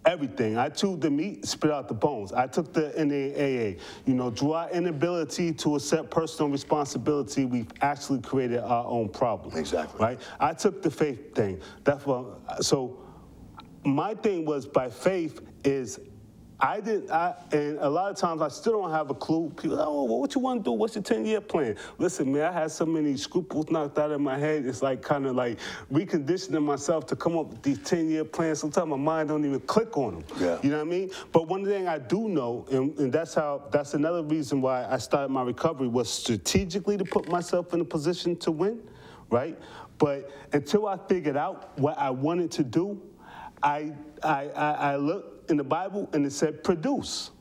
everything. I chewed the meat, spit out the bones. I took the NAAA. You know, through our inability to accept personal responsibility, we've actually created our own problem. Exactly. Right? I took the faith thing. That's what. So my thing was by faith is and a lot of times I still don't have a clue. People, oh, well, what you want to do? What's your 10-year plan? Listen, man, I had so many scruples knocked out of my head. It's like kind of like reconditioning myself to come up with these 10-year plans. Sometimes my mind don't even click on them. You know what I mean? But one thing I do know, and that's another reason why I started my recovery, was strategically to put myself in a position to win, right? But until I figured out what I wanted to do, I looked in the Bible and it said produce.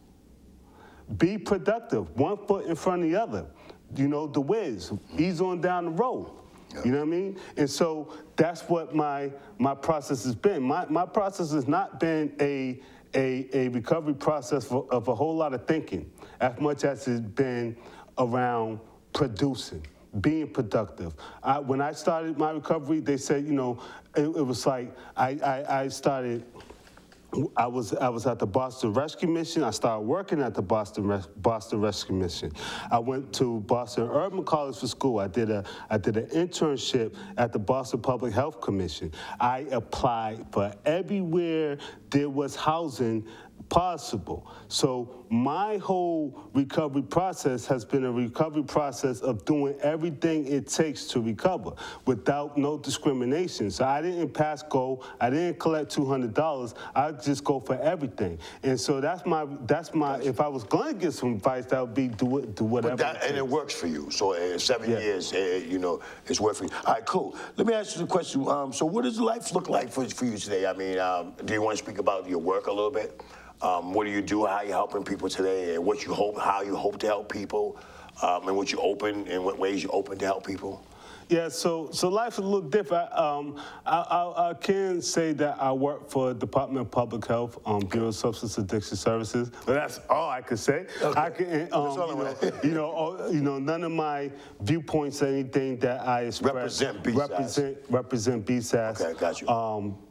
Be productive, one foot in front of the other. You know, the whiz, ease on down the road. You know what I mean? And so that's what my process has been. My process has not been a recovery process of a whole lot of thinking, as much as it's been around producing, being productive. When I started my recovery, they said, you know, it was like I was at the Boston Rescue Mission. I started working at the Boston Rescue Mission. I went to Boston Urban College for school. I did an internship at the Boston Public Health Commission. I applied for everywhere there was housing possible. So my whole recovery process has been a recovery process of doing everything it takes to recover without no discrimination. So I didn't pass go. I didn't collect $200. I just go for everything. And so that's my. If I was going to get some advice, that would be do whatever. And it works for you. So 7 years, you know, it's worth for you. All right, cool. Let me ask you the question. So what does life look like for you today? I mean, do you want to speak about your work a little bit? What do you do? How are you helping people today? And how you hope to help people? And what ways you open to help people? Yeah, so life's a little different. I can say that I work for the Department of Public Health, Bureau of Substance Addiction Services. But that's all I can say. Okay. I can, you know, none of my viewpoints or anything that I express represent BSAS. Okay, got you.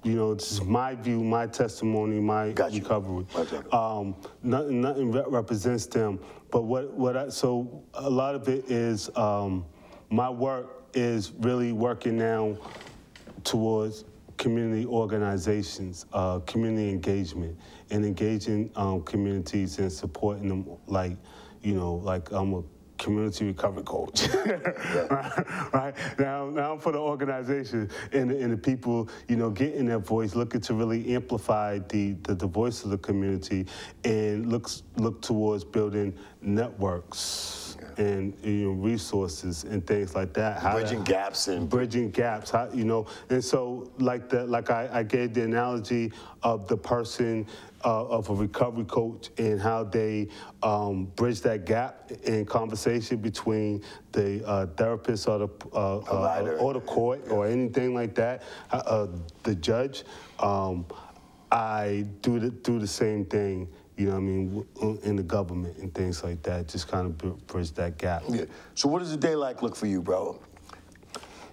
You know, this is my view, my testimony, my recovery. Nothing represents them. But so a lot of it is my work is really working now towards community organizations, community engagement, and engaging communities and supporting them like I'm a community recovery coach. right? Now I'm for the organization and the people, you know, getting their voice, looking to really amplify the voice of the community and look towards building networks and resources and things like that. Bridging gaps. How, you know, and so like I gave the analogy of the person of a recovery coach and how they bridge that gap in conversation between the therapist or the court or anything like that, the judge. I do the same thing. You know what I mean, in the government and things like that, just kind of bridge that gap. Yeah. So what does a day look for you, bro?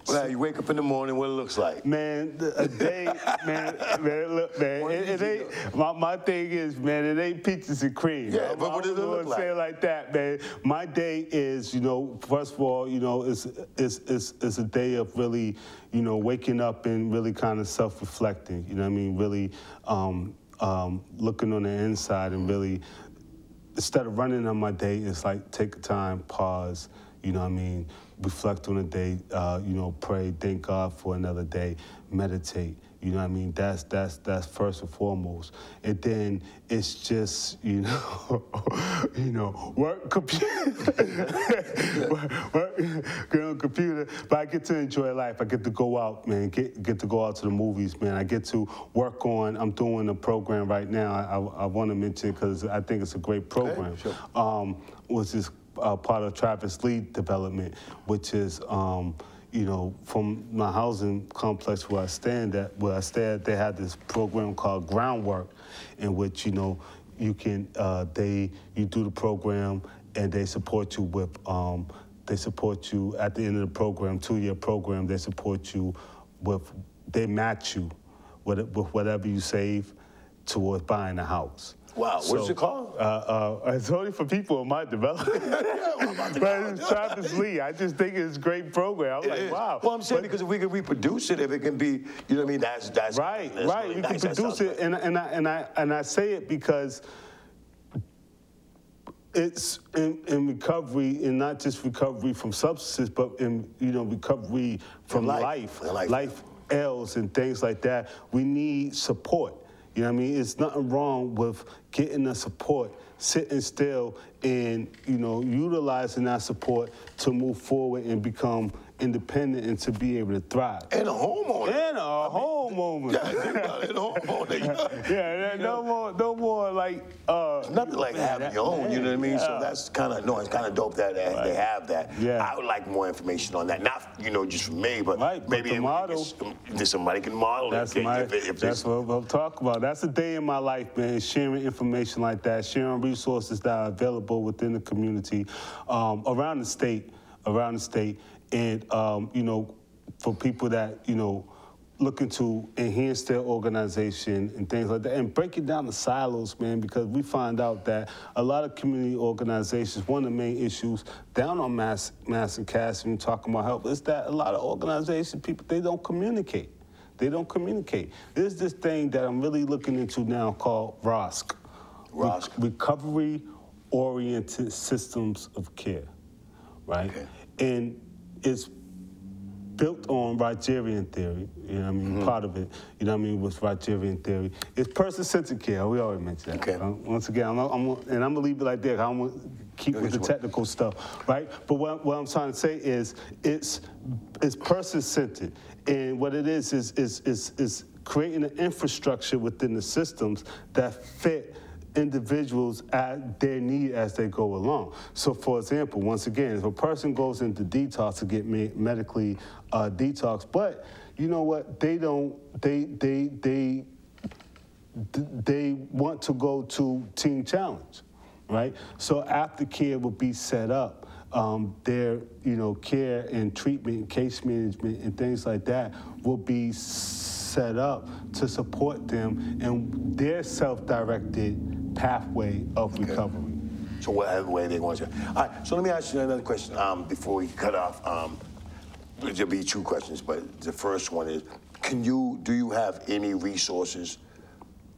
Well, you wake up in the morning, what it looks like? Man, a day, look, it ain't, my thing is, man, it ain't peaches and cream. Yeah, but what does it look like? Say it like that, man. My day is, you know, first of all, you know, it's a day of really, you know, waking up and really kind of self-reflecting, you know what I mean? Really looking on the inside and really, instead of running on my day, it's like take a time, pause, you know what I mean? Reflect on the day, you know, pray, thank God for another day, meditate. You know what I mean? That's first and foremost. And then it's just, you know, work computer, work get on computer. But I get to enjoy life. I get to go out, man. Get to go out to the movies, man. I get to work on. I'm doing a program right now. I want to mention because I think it's a great program. Okay, sure. Which is part of Travis Lee development, which is. You know, from my housing complex where I stay at, they had this program called Groundwork, in which, you know, you can, you do the program and they support you with, they support you at the end of the program, 2-year program, they support you with, they match you with whatever you save towards buying a house. Wow, what is it called? It's only for people in my development. But it's Travis Lee. I just think it's a great program. I'm like, wow. Well, I'm saying because if we can reproduce it, if it can be, you know what I mean, that's right. Really right. We nice. can produce it, and I say it because it's in recovery, and not just recovery from substances, but in, you know, recovery from life ails and things like that. We need support. You know what I mean? It's nothing wrong with getting the support, sitting still, and, you know, utilizing that support to move forward and become independent and to be able to thrive. And a homeowner. And a homeowner. Yeah, think about it, a homeowner. Yeah, no more like. It's nothing like having your own, you know what I mean? Yeah. So that's kind of, no, it's kind of dope that they have that. Yeah. I would like more information on that. Not, you know, just from me, but maybe the model. Somebody can model that's it. That's what I'm talking about. That's a day in my life, man, sharing information like that, sharing resources that are available within the community, around the state, and, you know, for people that, you know, looking to enhance their organization and things like that, and breaking down the silos, man, because we find out that a lot of community organizations, one of the main issues down on Mass and Cass, when you're talking about help, is that a lot of organizations, people, they don't communicate. They don't communicate. There's this thing that I'm really looking into now called ROSC. Recovery Oriented Systems of Care, right? Okay. And it's built on Rogerian theory, you know what I mean? Part of it, you know what I mean, was Rogerian theory. It's person-centered care, we already mentioned that. Okay. Once again, and I'm gonna leave it like that, I don't want to keep with the technical stuff, right? But what I'm trying to say is, it's person-centered, and what it is creating an infrastructure within the systems that fit individuals at their need as they go along. So, for example, once again, if a person goes into detox to get medically detoxed, but you know what? They want to go to Teen Challenge, right? So aftercare will be set up. Their, you know, care and treatment, case management, and things like that will be set up to support them in their self-directed pathway of recovery. So whatever way they want to. All right, so let me ask you another question before we cut off. There'll be 2 questions, but the first one is, do you have any resources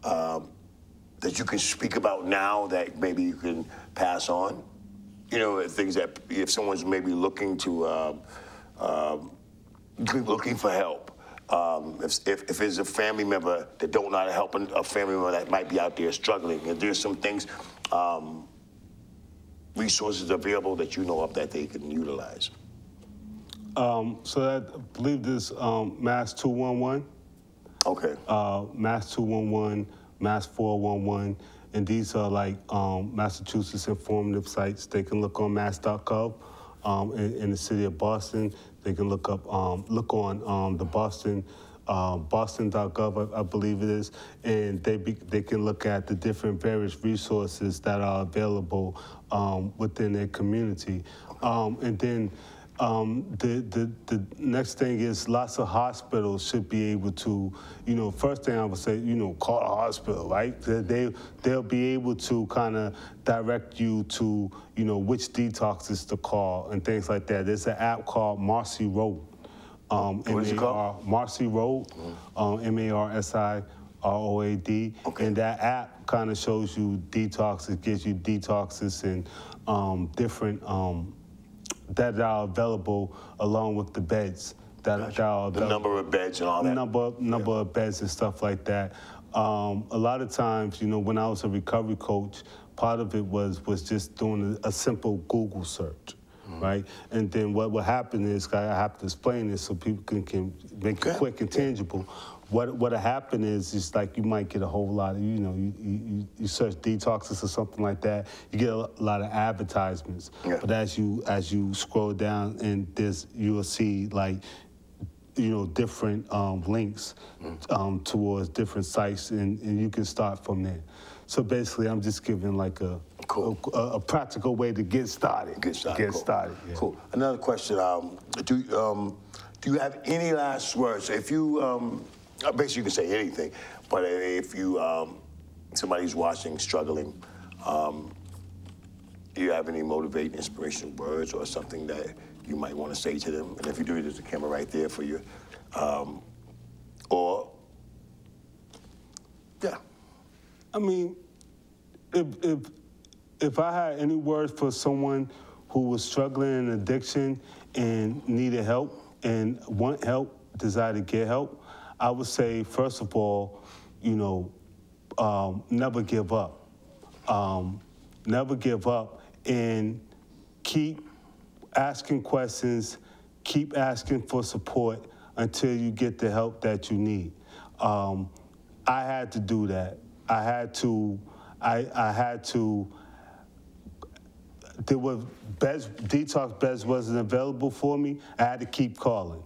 that you can speak about now that maybe you can pass on? You know, things that if someone's maybe looking to, looking for help, if it's a family member that don't know how to help a family member that might be out there struggling, and there's some things, resources available that you know of that they can utilize. So I believe this Mass 211. Okay. Mass 211, Mass 411, and these are like Massachusetts informative sites. They can look on mass.gov in the city of Boston. They can look up, look on the Boston, boston.gov, I believe it is, and they can look at the different various resources that are available within their community. And then The next thing is lots of hospitals should be able to, first thing I would say, call a hospital, right? They'll be able to kind of direct you to, which detoxes to call and things like that. There's an app called Marcy Road. What is it called? Marcy Road, MARSI ROAD, okay. And that app kind of shows you detoxes, gives you detoxes and different that are available along with the beds. That are available. The number of beds and all that. Number of beds and stuff like that. A lot of times, when I was a recovery coach, part of it was just doing a simple Google search. Right, and then what will happen is, I have to explain this so people can make it quick and tangible. What'll happen is like you might get a whole lot of, you search detoxes or something like that, you get a lot of advertisements. Yeah. But as you scroll down, and you'll see like, different links towards different sites, and you can start from there. So basically, I'm just giving like a practical way to get started. Get started. Yeah. Cool. Another question: do you have any last words? If you basically you can say anything, but if you somebody's watching, struggling, do you have any motivating, inspirational words or something that you might want to say to them? And if you do, there's a camera right there for you. Yeah. I mean, if I had any words for someone who was struggling in addiction and needed help and want help, desire to get help, I would say, first of all, never give up. Never give up, and keep asking questions, keep asking for support until you get the help that you need. I had to do that. I had to, there were detox beds wasn't available for me. I had to keep calling.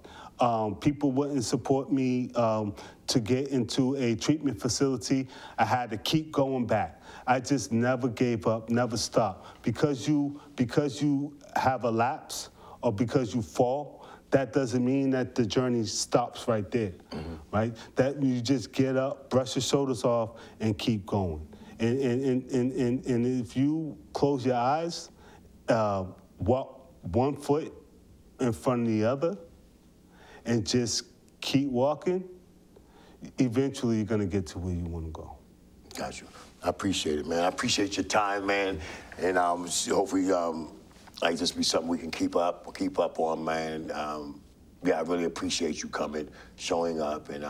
People wouldn't support me to get into a treatment facility. I had to keep going back. I just never gave up, never stopped. Because you have a lapse or because you fall, that doesn't mean that the journey stops right there, right? That you just get up, brush your shoulders off, and keep going. And if you close your eyes, walk one foot in front of the other, and just keep walking, eventually you're gonna get to where you wanna go. Got you. I appreciate it, man. I appreciate your time, man. And hopefully, like this be something we can keep up on, man. Yeah, I really appreciate you coming, showing up, and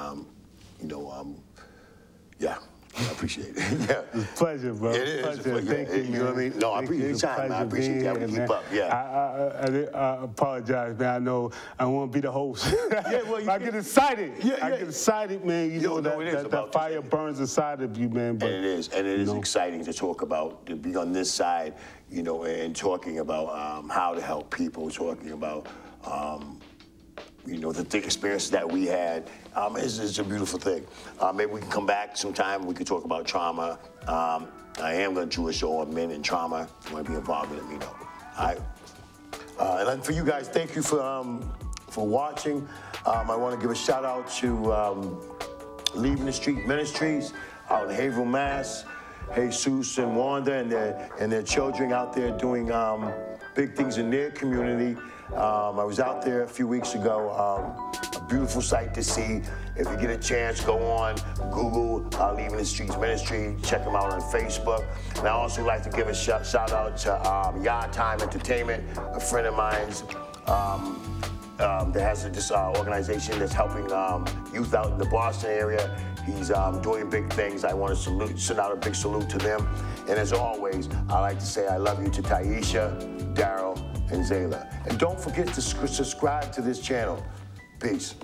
yeah. I appreciate it. Yeah. It's a pleasure, bro. It is. Pleasure. Thank you, man. You know what I mean? No, I appreciate your time, man. I appreciate that. We keep up. Yeah. I apologize, man. I know I won't be the host. Yeah, well, I get excited. I get excited, man. You know that fire burns inside of you, man. But, and it is exciting to talk about, to be on this side, and talking about how to help people, talking about the experiences that we had. It's a beautiful thing. Maybe we can come back sometime. We could talk about trauma. I am going to do a show on men and trauma. If you want to be involved in it, let me know. All right. And then for you guys, thank you for watching. I want to give a shout out to Leaving the Street Ministries out in Haverhill, Mass. Jesus and Wanda and their children out there doing big things in their community. I was out there a few weeks ago. A beautiful sight to see. If you get a chance, go on Google Leaving the Streets Ministry. Check them out on Facebook. And I also like to give a shout out to Yard Time Entertainment, a friend of mine's that has this organization that's helping youth out in the Boston area. He's doing big things. I want to send out a big salute to them. And as always, I like to say I love you to Tyshaun, Darryl, and Zayla. And don't forget to subscribe to this channel. Peace.